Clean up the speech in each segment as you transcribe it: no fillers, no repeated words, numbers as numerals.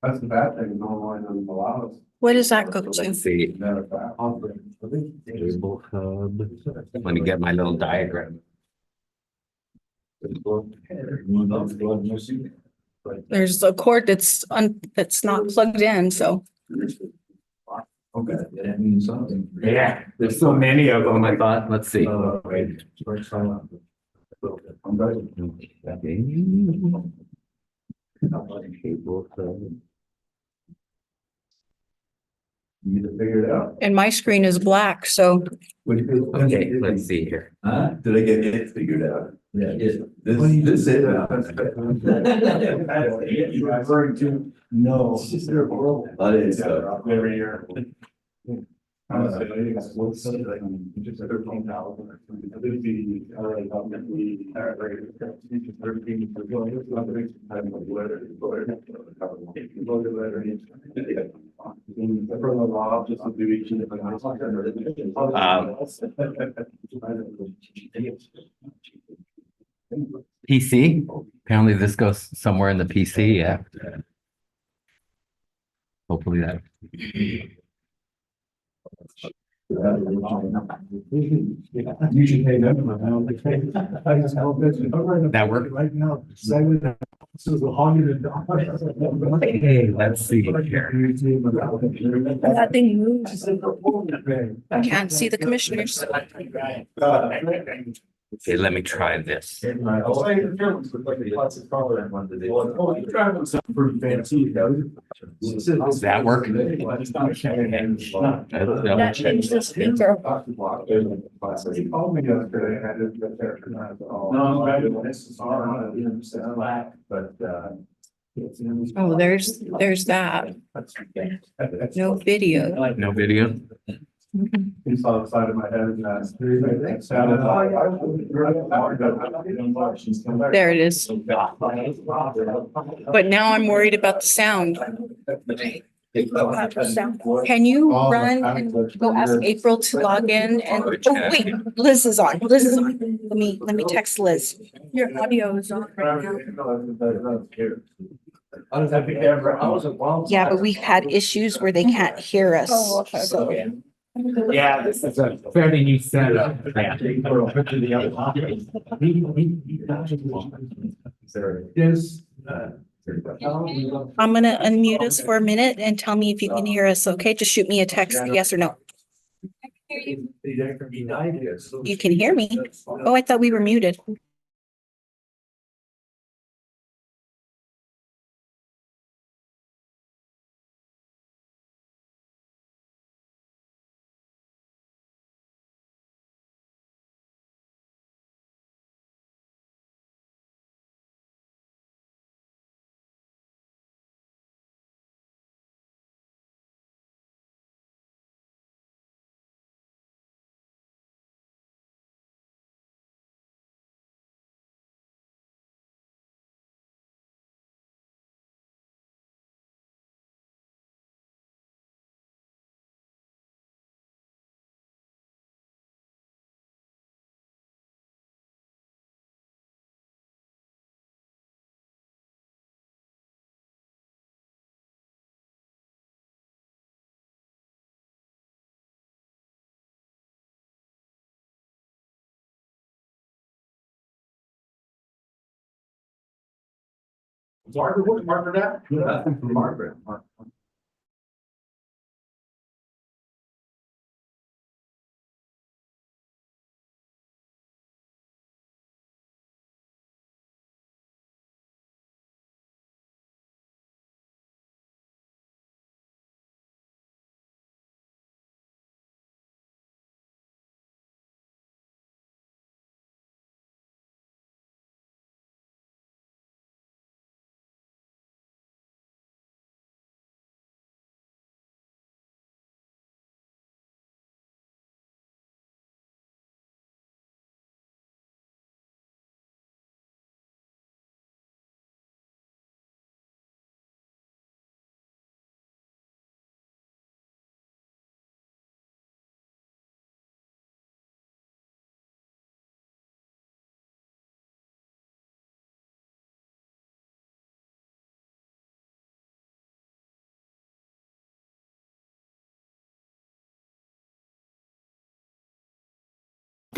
That's the bad thing, no one allows. What does that go Let's to? see, Matter of fact. table hub. Let me get my little diagram. There's a cord that's not plugged in, so. Okay, that means something. Yeah, there's so many of them, I thought, let's see. Wait. I'm ready. Table hub. You need to figure it out. And my screen is black, so Okay, let's see here. Huh? Did I get it figured out? Yeah, this is it. You're referring to? No. It's just their world. That is, every year. Honestly, I think it's what's like, just 13,000. It would be, we, 13. For the law, just to do each different. PC, apparently this goes somewhere in the PC, yeah. Hopefully that. You should pay them. I just help it. That work? Right now. This is a hundred. Hey, let's see here. that thing moves. I can't see the commissioners. Okay, let me try this. Does that work? That changed the speaker. He called me yesterday and I didn't get there tonight. No, this is all right. But, Oh, there's that. No video. No video? He saw the side of my head and There it is. But now I'm worried about the sound. Can you run and go ask April to log in and, oh, wait, Liz is on. Liz is on. Let me text Liz. Your audio is on right now. Yeah, but we've had issues where they can't hear us. Oh, okay. So Yeah, this is a fairly new setup. Yes. I'm gonna unmute us for a minute and tell me if you can hear us, okay? Just shoot me a text, yes or no. You can hear me. Oh, I thought we were muted. Margaret, what's Margaret at? Margaret.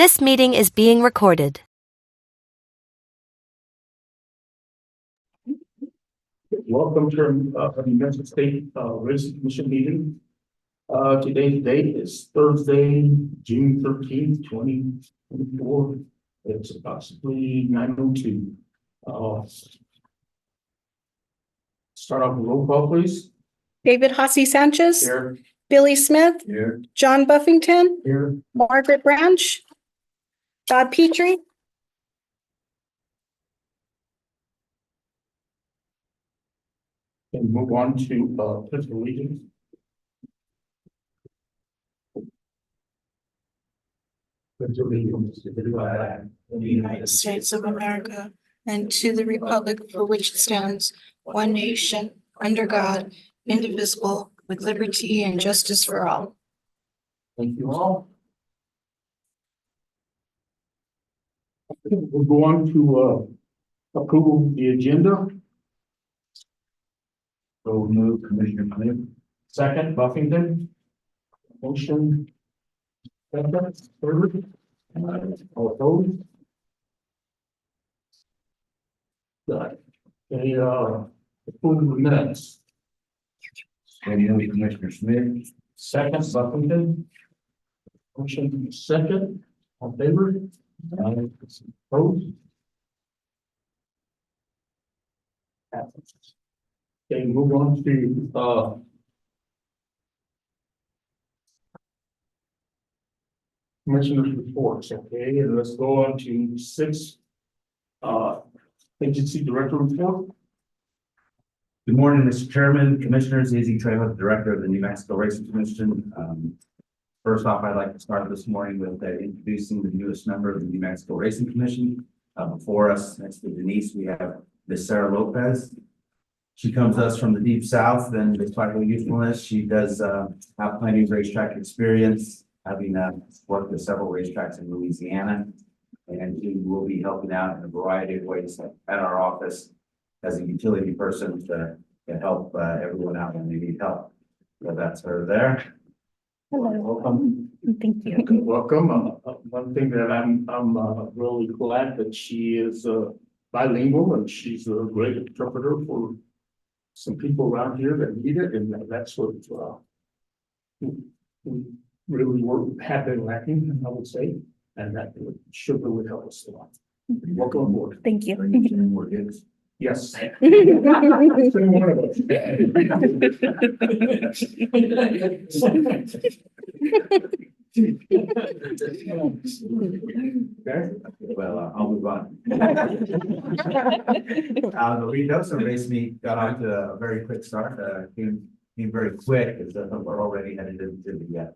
This meeting is being recorded. Welcome to the United States Race Commission meeting. Today's date is Thursday, June 13th, 2024. It's approximately 9:02. Start off with roll call, please. David Hossie Sanchez, Here. Billy Smith, Here. John Buffington, Here. Margaret Branch, Todd Petrie. And move on to pledge of allegiance. Pledge of allegiance to the flag of the United States of America and to the republic for which it stands, one nation, under God, indivisible, with liberty and justice for all. Thank you all. We'll go on to approval of the agenda. So move, Commissioner Smith. Second, Buffington. Motion. Second, third. All opposed? Got it. Okay, approval of minutes. So move, Commissioner Smith. Second, Buffington. Motion second, all in favor? Opposed? Okay, move on to, commissioners' reports, okay, and let's go on to 6, agency director report. Good morning, Mr. Chairman, Commissioners, Izzy Trejo, Director of the New Mexico Racing Commission. First off, I'd like to start this morning with introducing the newest member of the New Mexico Racing Commission. Before us, next to Denise, we have Ms. Sarah Lopez. She comes to us from the deep south, and despite her youthfulness, she does have plenty of racetrack experience, having worked with several racetracks in Louisiana. And she will be helping out in a variety of ways at our office as a utility person to help everyone out when they need help. So that's her there. Hello. Welcome. Thank you. Welcome. One thing that I'm really glad that she is bilingual and she's a great interpreter for some people around here that need it, and that's what we really have been lacking, I would say, and that should really help us a lot. Welcome aboard. Thank you. More good. Yes. Okay. Well, I'll move on. The Reynosa race meet got off to a very quick start. Came very quick, as we're already headed into the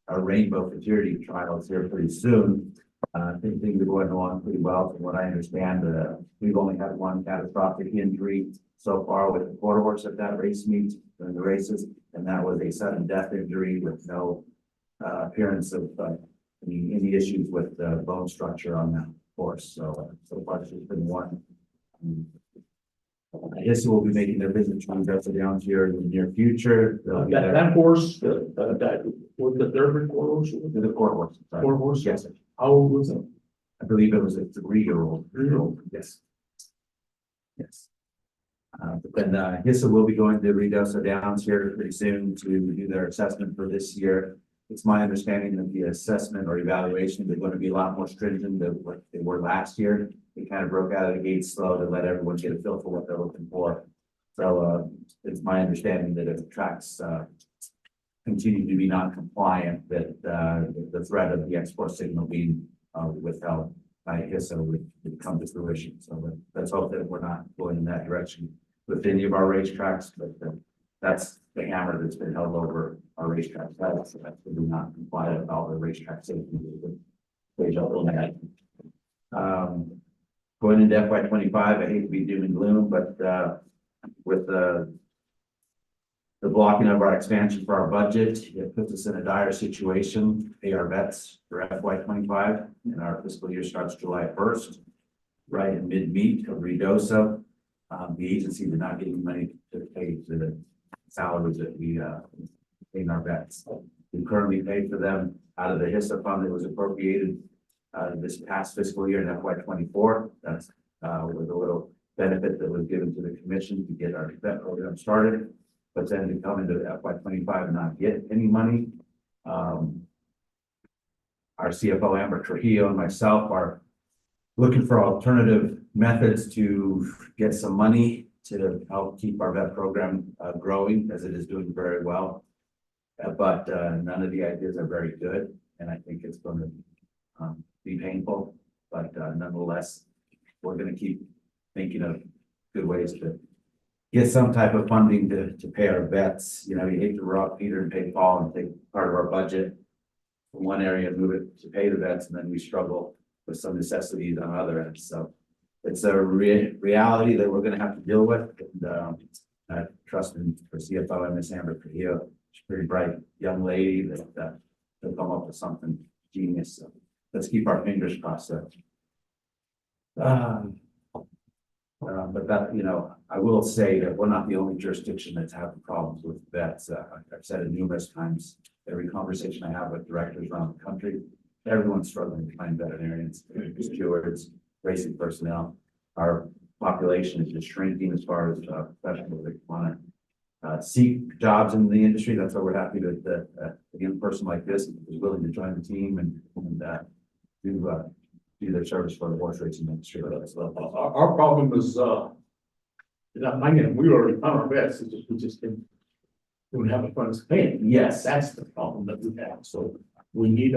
our rainbow futurity trials here pretty soon. I think things are going along pretty well from what I understand. We've only had one catastrophic injury so far with the quarter horse at that race meet during the races, and that was a sudden death injury with no appearance of any issues with the bone structure on that horse. So far there's been one. I guess we'll be making their visit to Augusta down here in the near future. They'll be there. That horse, that was the Durban quarter horse. The quarter horse. sorry. Quarter horse? Yes, How old was it? I believe it was a 3-year-old. 3-year-old. Yes. Yes. But then HISA will be going to Reynosa Downs here pretty soon to do their assessment for this year. It's my understanding that the assessment or evaluation is going to be a lot more stringent than what they were last year. They kind of broke out of the gate slow to let everyone get a feel for what they're looking for. So it's my understanding that if the tracks continue to be non-compliant, that the threat of the export signal being withheld by HISA would come to fruition. So let's hope that we're not going in that direction with any of our racetracks, but that's the hammer that's been held over our racetracks. That's really not compliant with all the racetrack safety. Going into FY25, I hate to be doom and gloom, but with the blocking of our expansion for our budget, it puts us in a dire situation to pay our vets for FY25, and our fiscal year starts July 1st, right in mid-meet of Reynosa. The agency did not get any money to pay the salaries that we pay our vets. We currently pay for them out of the HISA fund that was appropriated this past fiscal year in FY 24. That's with a little benefit that was given to the commission to get our vet program started. But then to come into FY 25 and not get any money. Our CFO Amber Trujillo and myself are looking for alternative methods to get some money to help keep our vet program growing, as it is doing very well. But none of the ideas are very good, and I think it's going to be painful. But nonetheless, we're going to keep thinking of good ways to get some type of funding to pay our vets. You know, you hate to rob Peter and pay Paul and take part of our budget from one area and move it to pay the vets, and then we struggle with some necessities on other ends. So it's a reality that we're going to have to deal with. And I trust in for CFO and Miss Amber Trujillo. She's a pretty bright young lady that will come up with something genius. So let's keep our fingers crossed there. But that, you know, I will say that we're not the only jurisdiction that's having problems with vets. I've said it numerous times. Every conversation I have with directors around the country, everyone's struggling to find veterinarians, stewards, racing personnel. Our population is just shrinking as far as professionals that want to seek jobs in the industry. That's why we're happy that a young person like this is willing to join the team and do their service for the horse racing industry. Our problem is, we already found our vets, it's just, we just don't have the funds to pay. Yes. That's the problem that we have, so we need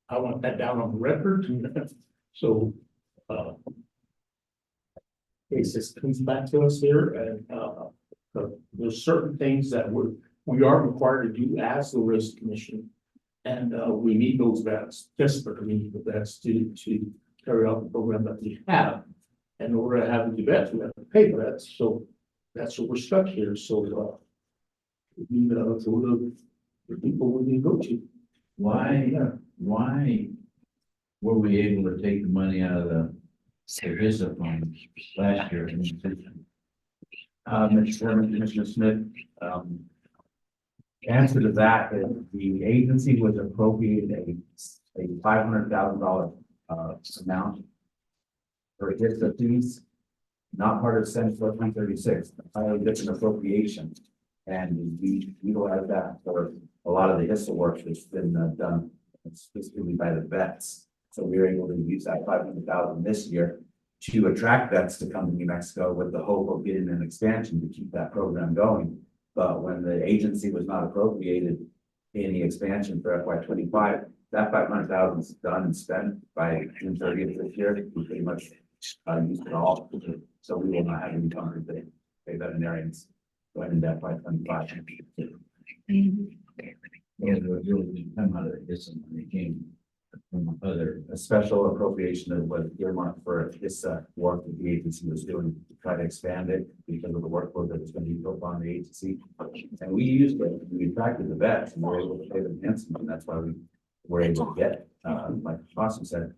I want that down on the record. So, case this comes back to us here, and, there's certain things that we are required to do as the race commission. And we need those vets, desperately need the vets to carry out the program that we have. In order to have the vets, we have to pay vets, so that's what we're stuck here, so we need to look for people we need to go to. Why were we able to take the money out of the HISA fund last year? Mr. Chairman, Commissioner Smith, answer to that is the agency was appropriated a $500,000 amount for HISA fees, not part of Senate Bill 336, entirely different appropriation. And we utilize that for a lot of the HISA work that's been done specifically by the vets. So we were able to use that $500,000 this year to attract vets to come to New Mexico with the hope of getting an expansion to keep that program going. But when the agency was not appropriated any expansion for FY 25, that $500,000 is done and spent by June 30th this year. We pretty much used it all. So we will not have any funding to pay veterinarians going into FY 25. Yeah, it really didn't come out of HISA when it came from other. A special appropriation that was earmarked for this work that the agency was doing to try to expand it because of the workload that was going to be built on the agency. And we used it, we attracted the vets and we were able to pay them handsome, and that's why we were able to get, like Austin said,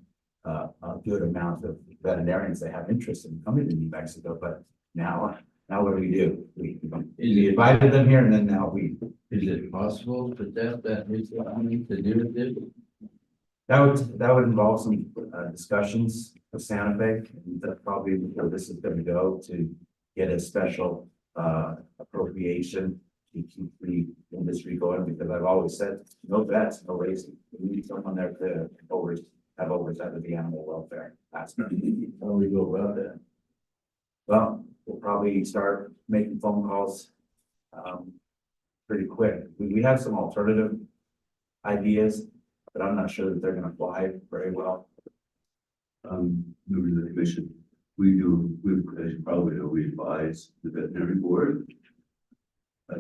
a good amount of veterinarians that have interest in coming to New Mexico. But now what do? We invited them here, and then now Is it possible to tap that HISA money to do this? That would involve some discussions with Santa Fe, and that's probably where this is going to go, to get a special appropriation to keep the industry going, because I've always said, no vets, no racing. We need someone there to have oversight of the animal welfare aspect. How do we go about that? Well, we'll probably start making phone calls pretty quick. We have some alternative ideas, but I'm not sure that they're gonna fly very well. Members of the commission, as you probably know, we advise the veterinary board.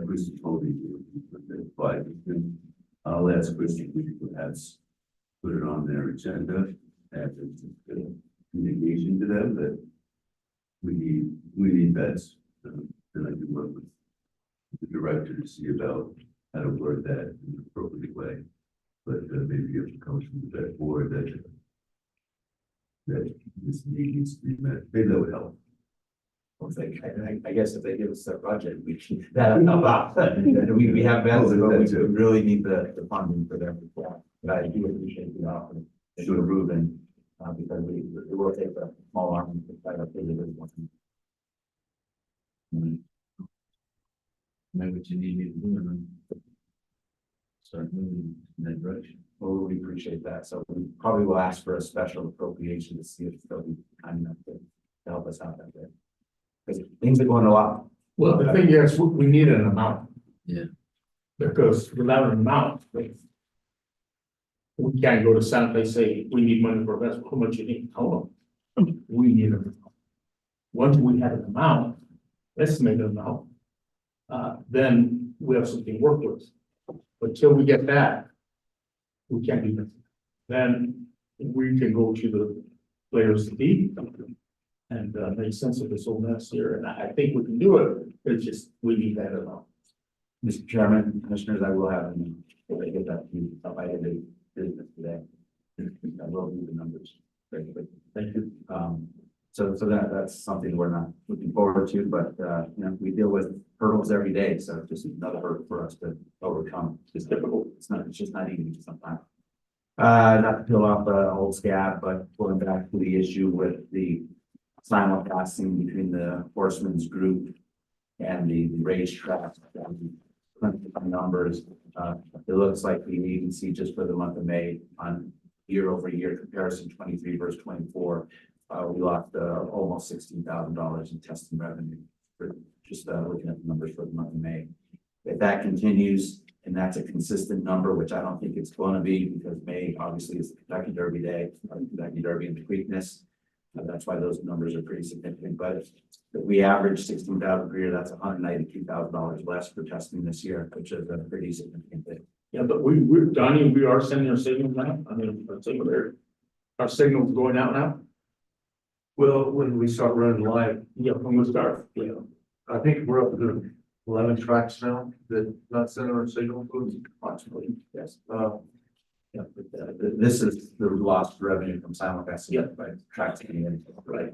Christie told me to advise them. I'll ask Christie if we could perhaps put it on their agenda as a communication to them that we need vets, and I can work with the director to see about how to word that in an appropriate way. But maybe if it comes from the vet board that this need needs to be met, maybe that would help. I guess if they give us their budget, we should, that'll help out. We have vets, but we really need the funding for them. But I do appreciate the offer. to approve and, because it will take a small arm to try to figure this one. Maybe what you need to do and then start moving in that direction. Well, we appreciate that. So we probably will ask for a special appropriation to see if they'll be kind enough to help us out that way. Because things are going a lot. Well, the thing is, we need an amount. Yeah. Because without an amount, like, we can't go to Santa Fe, say, we need money for this, how much you need, how long? We need an amount. Once we have an amount, estimated amount, then we have something to work with. But till we get that, we can't do that. Then we can go to the players to be and make sense of this whole mess here, and I think we can do it, it's just, we need that amount. Mr. Chairman, Commissioners, I will have, if I get that to you, by the end of business today. I will do the numbers very quickly. Thank you. So that's something we're not looking forward to, but, you know, we deal with hurdles every day, so just another hurdle for us to overcome. It's difficult. It's just not easy sometimes. Not to peel off the old scab, but going back to the issue with the simulcasting between the horsemen's group and the racetrack. Numbers, it looks like we even see just for the month of May on year-over-year comparison, 23 versus 24. We lost almost $16,000 in testing revenue for just looking at the numbers for the month of May. If that continues and that's a consistent number, which I don't think it's going to be, because May obviously is the Kentucky Derby day, Kentucky Derby and Preakness. That's why those numbers are pretty significant. But if we average 16,000 per year, that's $192,000 less for testing this year, which is a pretty significant thing. Yeah, but Donnie, we are sending our signals now, I mean, our signals going out now. Well, when we start running live, Yeah, when we start, yeah. I think we're up to 11 tracks now that not center and signal codes. Approximately, yes. Yeah, but, this is the lost revenue from simulcasting. Yeah. By tracking in, right?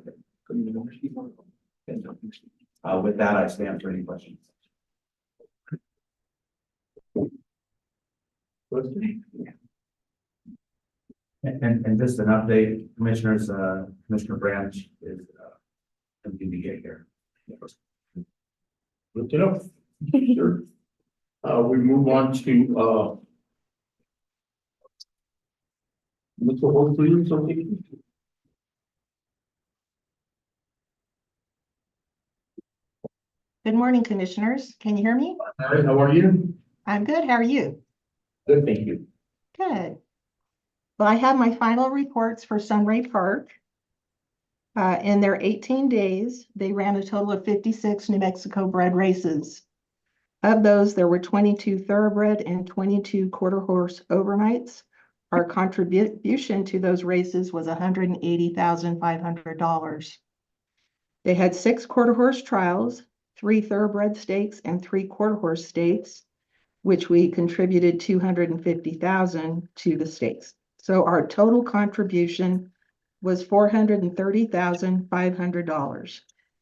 With that, I stand for any questions. And just an update, commissioners, Commissioner Branch is going to get here. Good to know. Sure. We move on to, Mr. Horsley, something? Good morning, Commissioners. Can you hear me? Hi, how are you? I'm good. How are you? Good, thank you. Good. Well, I have my final reports for Sunray Park. In their 18 days, they ran a total of 56 New Mexico bred races. Of those, there were 22 thoroughbred and 22 quarter horse overnights. Our contribution to those races was $180,500. They had 6 quarter horse trials, 3 thoroughbred stakes, and 3 quarter horse stakes, which we contributed $250,000 to the stakes. So our total contribution was $430,500.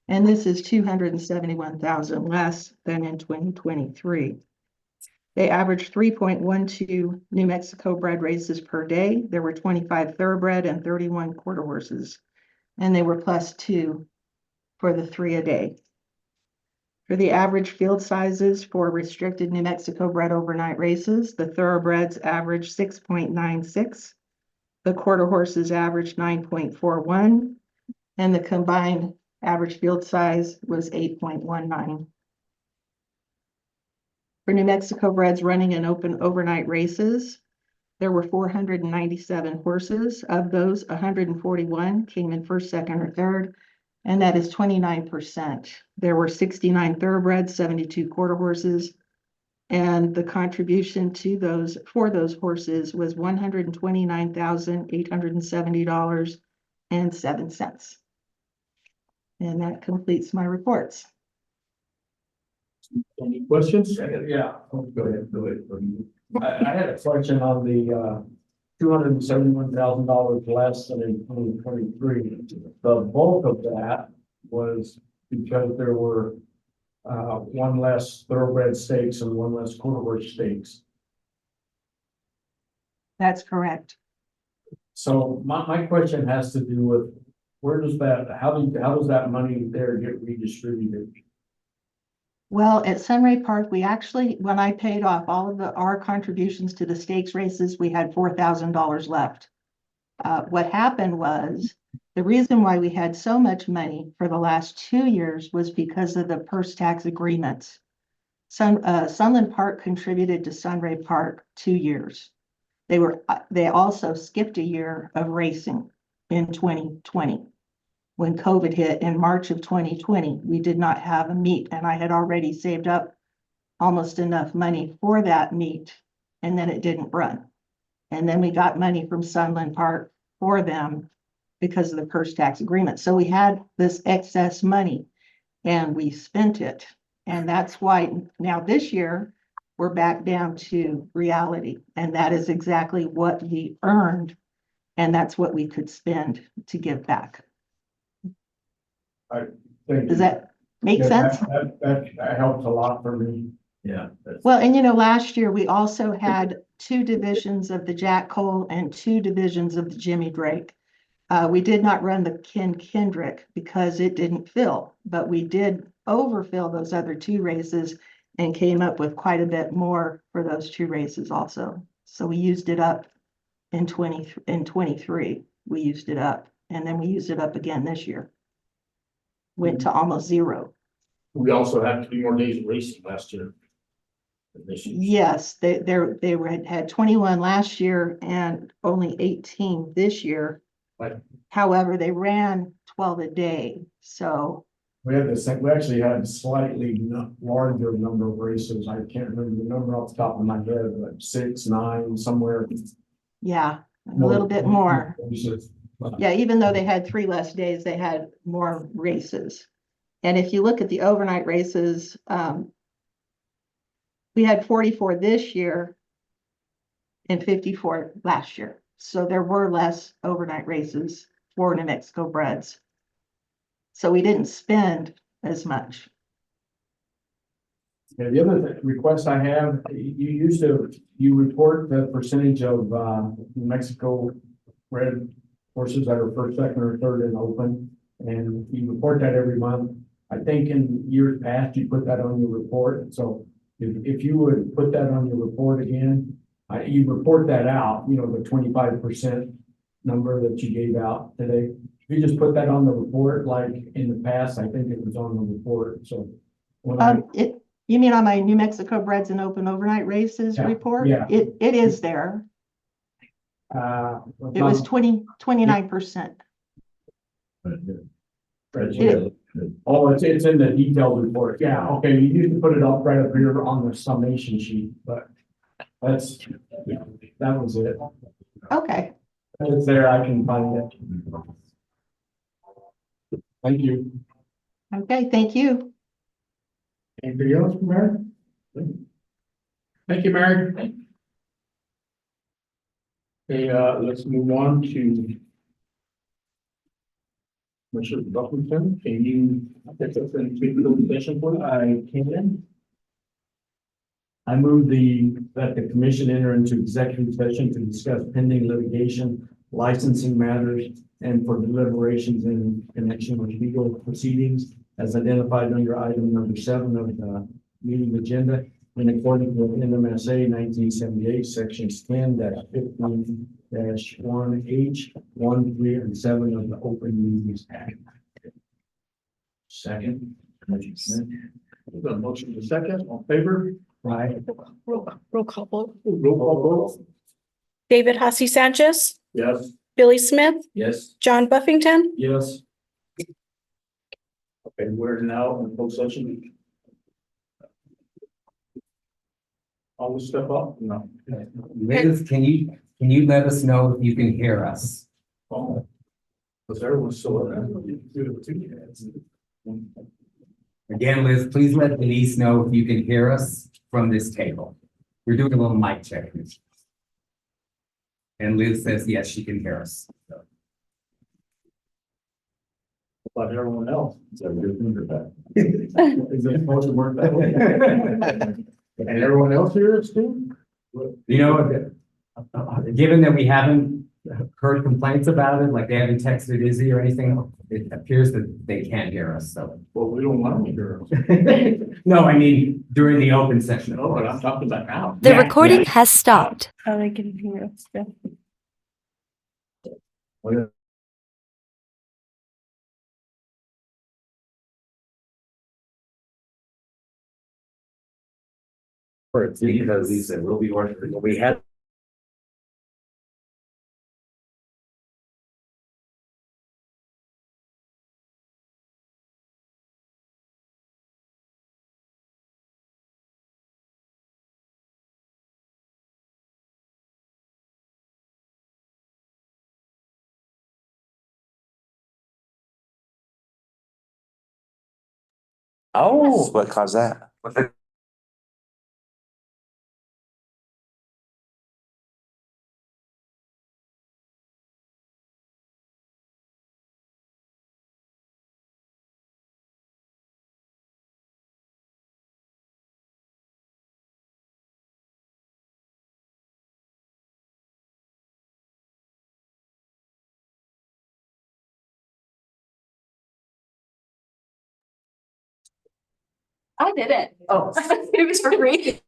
And this is $271,000 less than in 2023. They averaged 3.12 New Mexico bred races per day. There were 25 thoroughbred and 31 quarter horses, and they were +2 for the 3 a day. For the average field sizes for restricted New Mexico bred overnight races, the thoroughbreds averaged 6.96, the quarter horses averaged 9.41, and the combined average field size was 8.19. For New Mexico breds running in open overnight races, there were 497 horses. Of those, 141 came in first, second, or third, and that is 29%. There were 69 thoroughbreds, 72 quarter horses, and the contribution to those for those horses was $129,870.07. And that completes my reports. Any questions? Yeah, go ahead. I had a question on the $271,000 less than in 2023. The bulk of that was because there were 1 less thoroughbred stakes and 1 less quarter horse stakes. That's correct. So my question has to do with, where does that, how does that money there get redistributed? Well, at Sunray Park, we actually, when I paid off all of our contributions to the stakes races, we had $4,000 left. What happened was, the reason why we had so much money for the last 2 years was because of the purse tax agreements. Sunland Park contributed to Sunray Park 2 years. They also skipped a year of racing in 2020. When COVID hit in March of 2020, we did not have a meet, and I had already saved up almost enough money for that meet, and then it didn't run. And then we got money from Sunland Park for them because of the purse tax agreement. So we had this excess money and we spent it. And that's why now this year, we're back down to reality. And that is exactly what we earned. And that's what we could spend to give back. Thank you. Does that make Yeah, sense? That helps a lot for me. Yeah. Well, and last year we also had 2 divisions of the Jack Cole and 2 divisions of the Jimmy Drake. We did not run the Ken Kendrick because it didn't fill, but we did overfill those other 2 races and came up with quite a bit more for those 2 races also. So we used it up in 23. We used it up, and then we used it up again this year. Went to almost 0. We also had 3 more days of racing last year. Yes, they had 21 last year and only 18 this year. Right. However, they ran 12 a day, so. We actually had slightly larger number of races. I can't remember the number off the top of my head, but 6, 9, somewhere. Yeah, a little bit more. Races. Yeah, even though they had 3 less days, they had more races. And if you look at the overnight races, we had 44 this year and 54 last year. So there were less overnight races for New Mexico breds. So we didn't spend as much. Yeah, the other request I have, you report the percentage of New Mexico bred horses that are first, second, or third in open, and you report that every month. I think in years past, you put that on your report, so if you would put that on your report again, you report that out, the 25% number that you gave out today. If you just put that on the report, like in the past, I think it was on the report, so. You mean on my New Mexico breds and open overnight races report? Yeah. It is there. It was 29%. Oh, it's in the detailed report. Yeah, okay, you need to put it up right up here on the summation sheet, but that was it. Okay. It's there, I can find it. Thank you. Okay, thank you. Anybody else, Mary? Thank you, Mary. Okay, let's move on to Commissioner Buffington. Can you get us into the session, please? I can. I move that the commission enter into executive session to discuss pending litigation, licensing matters, and for deliberations in connection with legal proceedings as identified under item number 7 of the meeting agenda in accordance with NMRC 1978 sections 10-15-1H, 1, 3, and 7 of the Open Meetings Act. Second. We've got a motion to second, on favor? Right. Roll call vote. Roll call vote. David Hussey Sanchez, Yes. Billy Smith, Yes. John Buffington, Yes. Okay, we're now in closed session. Always step up? No. Liz, can you let us know if you can hear us? Oh. Because everyone's so. Again, Liz, please let Denise know if you can hear us from this table. We're doing a little mic check. And Liz says, yes, she can hear us. But everyone else. Is that supposed to work that way? And everyone else here is too? You know, given that we haven't heard complaints about it, like they haven't texted Izzy or anything. It appears that they can't hear us, so. Well, we don't want to hear them. No, I mean, during the open session. No, but I'm talking about now. The Yeah, recording yeah. has stopped. Oh, they can hear us. Because he said, we'll be working, we had. Oh, what caused that? I did it. Oh, it was for free.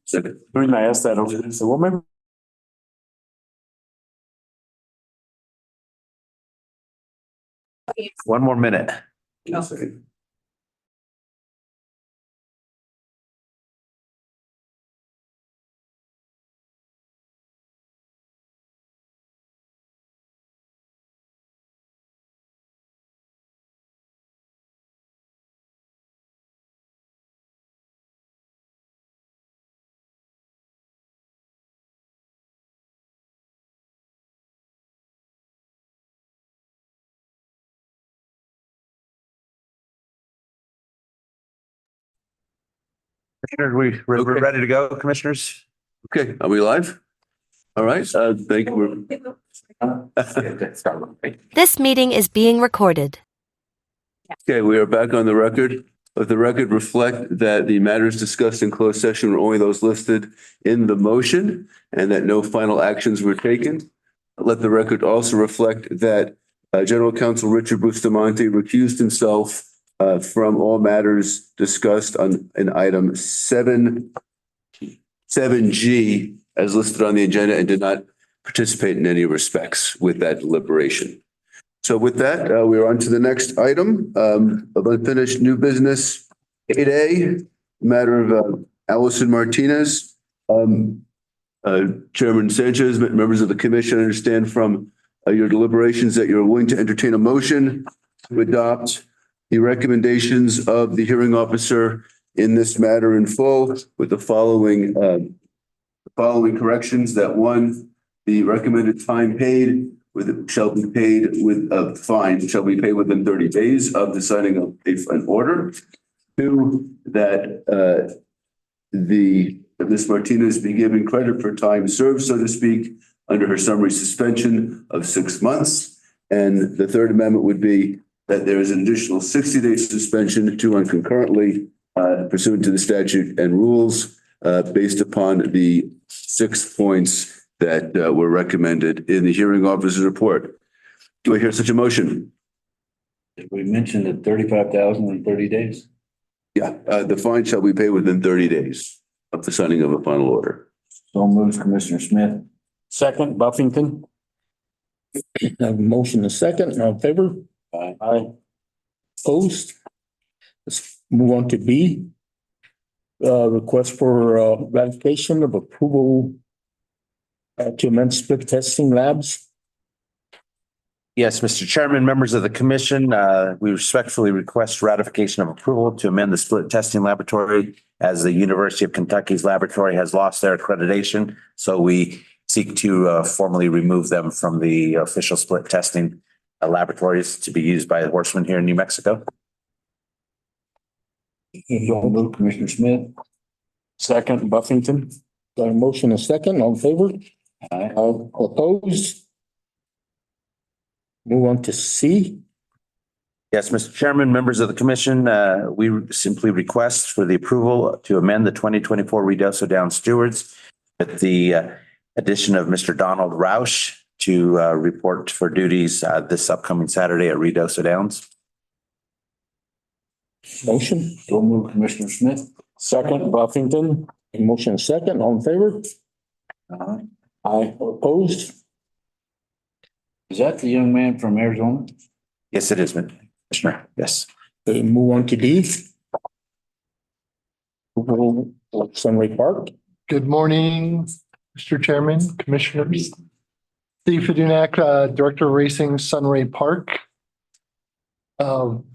The reason I asked that, okay, so well, maybe. One more minute. We're ready to go, commissioners? Okay, are we live? All right, thank you. This meeting is being recorded. Okay, we are back on the record. Let the record reflect that the matters discussed in closed session were only those listed in the motion and that no final actions were taken. Let the record also reflect that General Counsel Richard Bustamante recused himself from all matters discussed in item 7G as listed on the agenda and did not participate in any respects with that deliberation. So with that, we're on to the next item of unfinished new business. 8A, matter of Allison Martinez. Chairman Sanchez, members of the commission, understand from your deliberations that you're willing to entertain a motion to adopt the recommendations of the hearing officer in this matter in full with the following corrections. That one, the recommended time paid shall be paid with a fine shall be paid within 30 days of the signing of an order. Two, that Ms. Martinez be given credit for time served, so to speak, under her summary suspension of 6 months. And the third amendment would be that there is an additional 60-day suspension to run concurrently pursuant to the statute and rules based upon the 6 points that were recommended in the hearing officer's report. Do I hear such a motion? We mentioned that 35,000 in 30 days. Yeah, the fine shall be paid within 30 days of the signing of a final order. So moves Commissioner Smith. Second, Buffington. Have a motion and a second, all in favor? Aye. Opposed? Let's move on to B. Request for ratification of approval to amend split testing labs. Yes, Mr. Chairman, members of the commission, we respectfully request ratification of approval to amend the split testing laboratory as the University of Kentucky's laboratory has lost their accreditation. So we seek to formally remove them from the official split testing laboratories to be used by horsemen here in New Mexico. So move Commissioner Smith. Second, Buffington. Got a motion and a second, all in favor? Aye. Opposed? Move on to C. Yes, Mr. Chairman, members of the commission, we simply request for the approval to amend the 2024 Redoso Downs stewards with the addition of Mr. Donald Roush to report for duties this upcoming Saturday at Redoso Downs. Motion. So move Commissioner Smith. Second, Buffington. A motion and a second, all in favor? Aye. Opposed? Is that the young man from Arizona? Yes, it is, Commissioner. Yes. Okay, move on to D. Approval of Sunray Park. Good morning, Mr. Chairman, Commissioners. Steve Fedunak, Director of Racing, Sunray Park.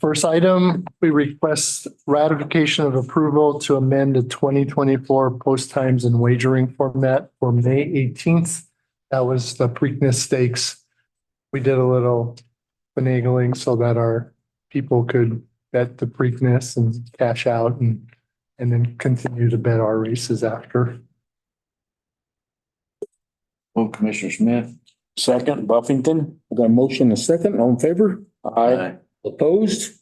First item, we request ratification of approval to amend the 2024 post times and wagering format for May 18th. That was the Preakness Stakes. We did a little finagling so that our people could bet the Preakness and cash out and then continue to bet our races after. Move Commissioner Smith. Second, Buffington. I got a motion and a second, all in favor? Aye. Opposed?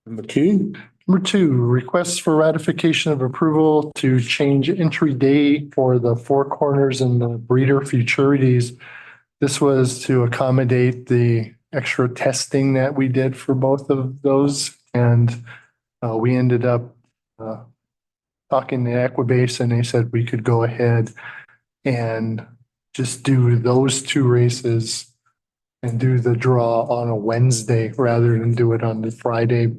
Number two. Number two, requests for ratification of approval to change entry day for the Four Corners and the Breeder Futurities. This was to accommodate the extra testing that we did for both of those. And we ended up talking to Equibase and they said we could go ahead and just do those two races and do the draw on a Wednesday rather than do it on the Friday.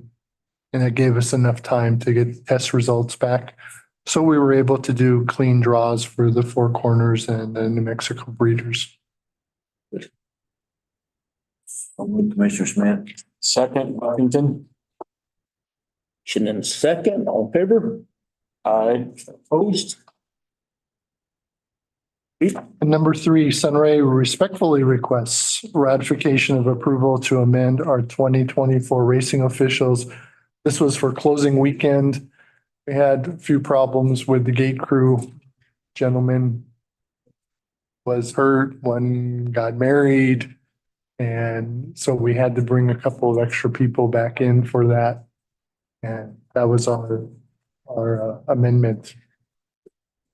And it gave us enough time to get test results back. So we were able to do clean draws for the Four Corners and the New Mexico Breeders. So move Commissioner Smith. Second, Buffington. Motion and a second, all in favor? Aye. Opposed? And number three, Sunray respectfully requests ratification of approval to amend our 2024 racing officials. This was for closing weekend. We had a few problems with the gate crew. Gentleman was hurt, one got married. And so we had to bring a couple of extra people back in for that. And that was our amendment.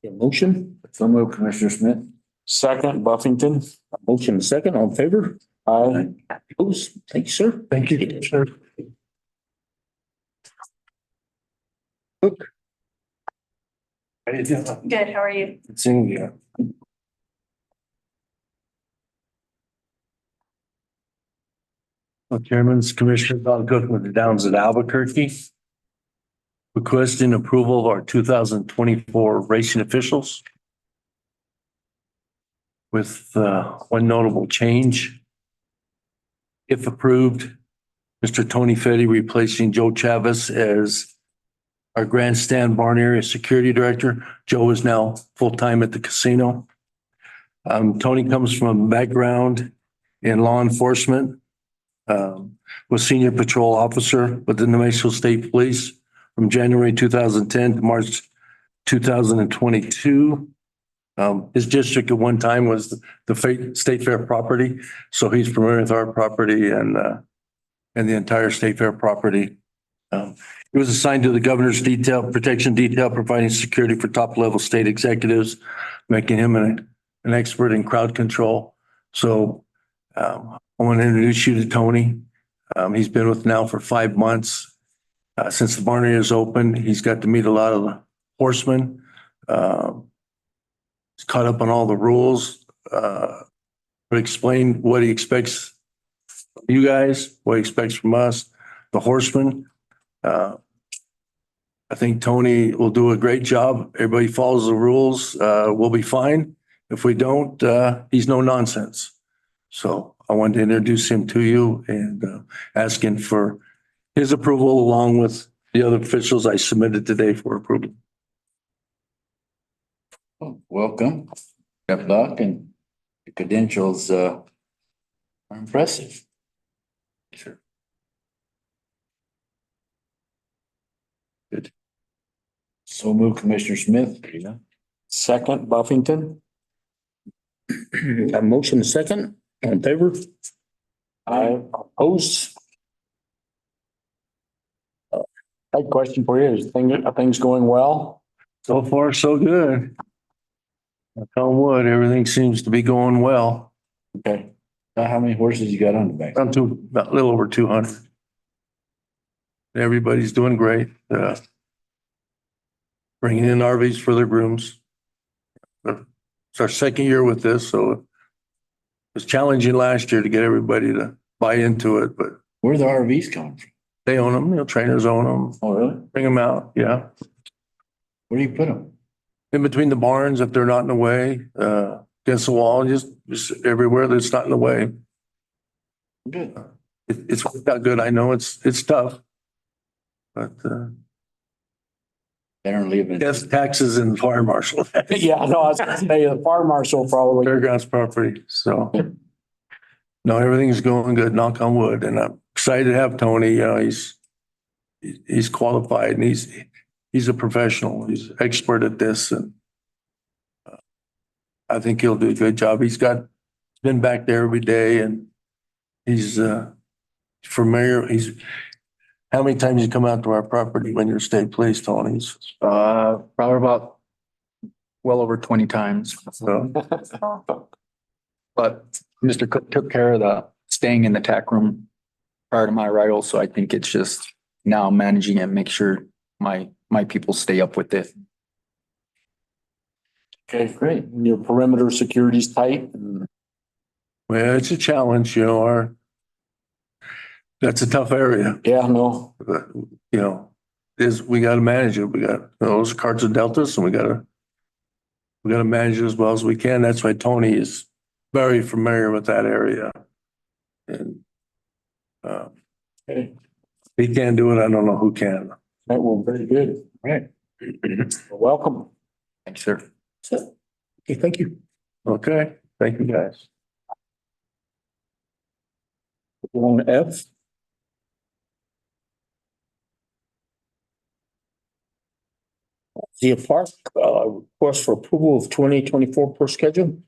A motion. So move Commissioner Smith. Second, Buffington. Motion and second, all in favor? Aye. Opposed? Thank you, sir. Thank you, Commissioner. Good, how are you? It's in here. Chairman's Commissioner Don Cook with the Downs at Albuquerque. Requesting approval of our 2024 racing officials. With one notable change. If approved, Mr. Tony Fetty replacing Joe Chavez as our grandstand barn area security director. Joe is now full-time at the casino. Tony comes from a background in law enforcement. Was senior patrol officer with the New Mexico State Police from January 2010 to March 2022. His district at one time was the State Fair property, so he's familiar with our property and the entire State Fair property. He was assigned to the governor's protection detail, providing security for top-level state executives, making him an expert in crowd control. So I want to introduce you to Tony. He's been with now for 5 months. Since the barn area is open, he's got to meet a lot of the horsemen. He's caught up on all the rules. Explain what he expects from you guys, what he expects from us, the horsemen. I think Tony will do a great job. Everybody follows the rules. We'll be fine. If we don't, he's no nonsense. So I wanted to introduce him to you and asking for his approval along with the other officials I submitted today for approval. Welcome. Good luck, and the credentials are impressive. Sure. Good. So move Commissioner Smith. Second, Buffington. A motion second, all in favor? Aye. Opposed? I have a question for you. Are things going well? So far, so good. Knock on wood, everything seems to be going well. Okay. Now, how many horses you got on the back? Down to about a little over 200. Everybody's doing great. Bringing in RVs for their grooms. It's our second year with this, so it was challenging last year to get everybody to buy into it, but Where are the RVs coming from? they own them, trainers own them, Oh, really? bring them out, yeah. Where do you put them? In between the barns, if they're not in the way, against the wall, just everywhere that's not in the way. Good. It's worked out good. I know it's tough. But They don't live in. yes, taxes and fire marshal. Yeah, no, I was gonna say the fire marshal probably. Fairgrounds property, so. No, everything's going good, knock on wood, and I'm excited to have Tony. He's qualified and he's a professional. He's expert at this, and I think he'll do a good job. He's been back there every day, and he's familiar. How many times you come out to our property when you're state police, Tony? Probably about well over 20 times. So, But Mr. Cook took care of the staying in the tack room prior to my arrival, so I think it's just now managing it, make sure my people stay up with it. Okay, great. And your perimeter security's tight. well, it's a challenge, that's a tough area. Yeah, no. But, we got to manage it. We got those cards of deltas, and we got to manage it as well as we can. That's why Tony is very familiar with that area. And Okay. he can't do it. I don't know who can. That will very good. Right. Welcome. Thanks, sir. Okay, thank you. Okay, thank you guys. On F. Zia Park, request for approval of 2024 per schedule.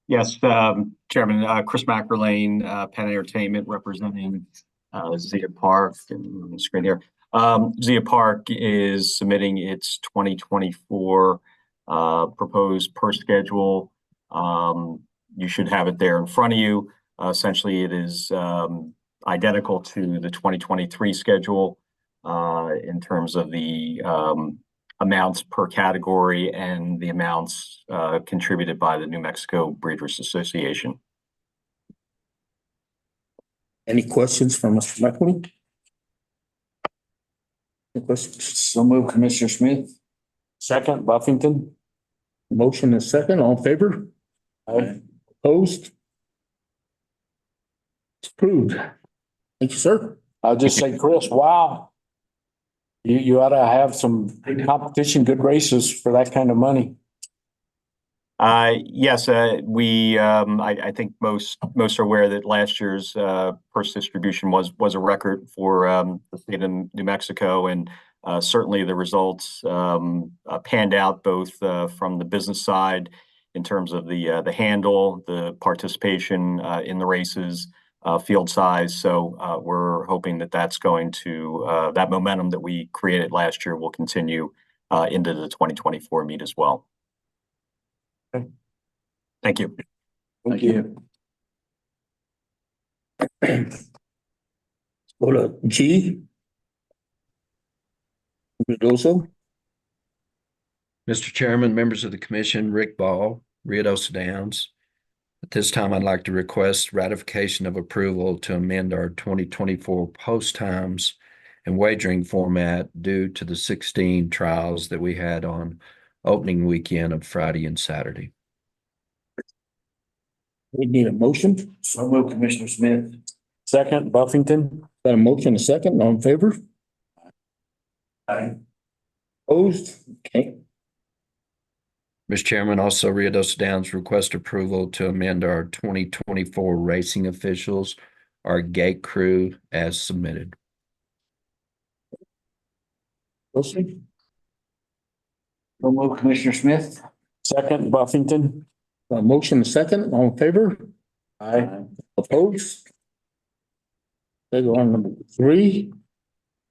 Yes, Chairman, Chris McErlane, Penn Entertainment representing Zia Park and on the screen here. Zia Park is submitting its 2024 proposed per schedule. You should have it there in front of you. Essentially, it is identical to the 2023 schedule in terms of the amounts per category and the amounts contributed by the New Mexico Breeders Association. Any questions from Mr. McElwain? Any questions? So move, Commissioner Smith. Second, Buffington. Motion is second, all in favor? Aye. Opposed? It's approved. Thank you, sir. I'll just say, Chris, wow. You ought to have some competition, good races for that kind of money. Yes, I think most are aware that last year's purse distribution was a record for the state of New Mexico, and certainly the results panned out both from the business side in terms of the handle, the participation in the races, field size. So we're hoping that that's going to that momentum that we created last year will continue into the 2024 meet as well. Thank you. Thank you. Go to G. Mendoza. Mr. Chairman, members of the commission, Rick Ball, Rio Dosa Downs. At this time, I'd like to request ratification of approval to amend our 2024 post times and wagering format due to the 16 trials that we had on opening weekend of Friday and Saturday. We need a motion. So move, Commissioner Smith. Second, Buffington. Got a motion, a second, all in favor? Aye. Opposed? Okay. Mr. Chairman, also Rio Dosa Downs request approval to amend our 2024 racing officials, our gate crew as submitted. Wilson. So move, Commissioner Smith. Second, Buffington. A motion, a second, all in favor? Aye. Opposed? They go on number 3.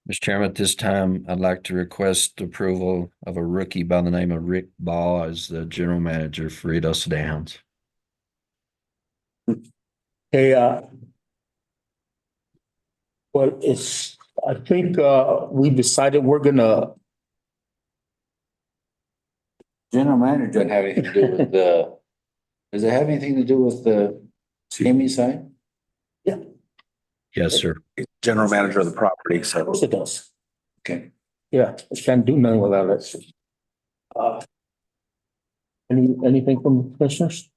Mr. Chairman, at this time, I'd like to request approval of a rookie by the name of Rick Ball as the general manager for Rio Dosa Downs. Hey, well, I think we decided we're gonna. General manager doesn't have anything to do with the, does it have anything to do with the gaming side? Yes, sir. General manager of the property, Of so. course it does. Okay. Yeah, it can't do nothing without it. Anything from the commissioners?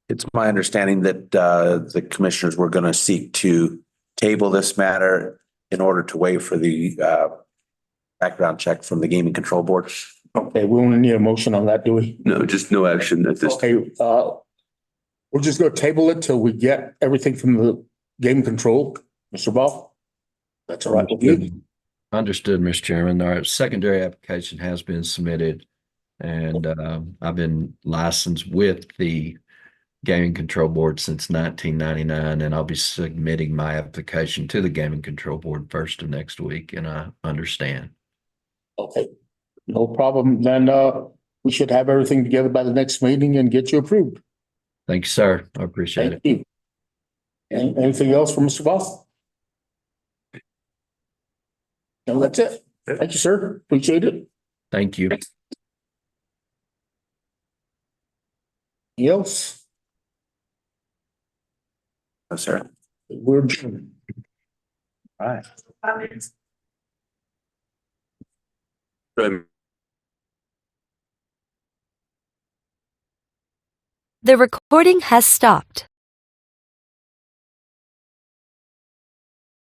It's my understanding that the commissioners were going to seek to table this matter in order to wait for the background check from the Gaming Control Board. Okay, we only need a motion on that, do we? No, just no action at this. Okay, we're just gonna table it till we get everything from the game control, Mr. Ball. That's all right with you? Understood, Mr. Chairman. Our secondary application has been submitted, and I've been licensed with the Gaming Control Board since 1999, and I'll be submitting my application to the Gaming Control Board first of next week, and I understand. Okay, no problem. Then we should have everything together by the next meeting and get you approved. Thank you, sir. I appreciate it. Thank you. Anything else from Mr. Ball? No, that's it. Thank you, sir. Appreciate it. Thank you. Anything else? No, sir. We're adjourned. All right. The recording has stopped.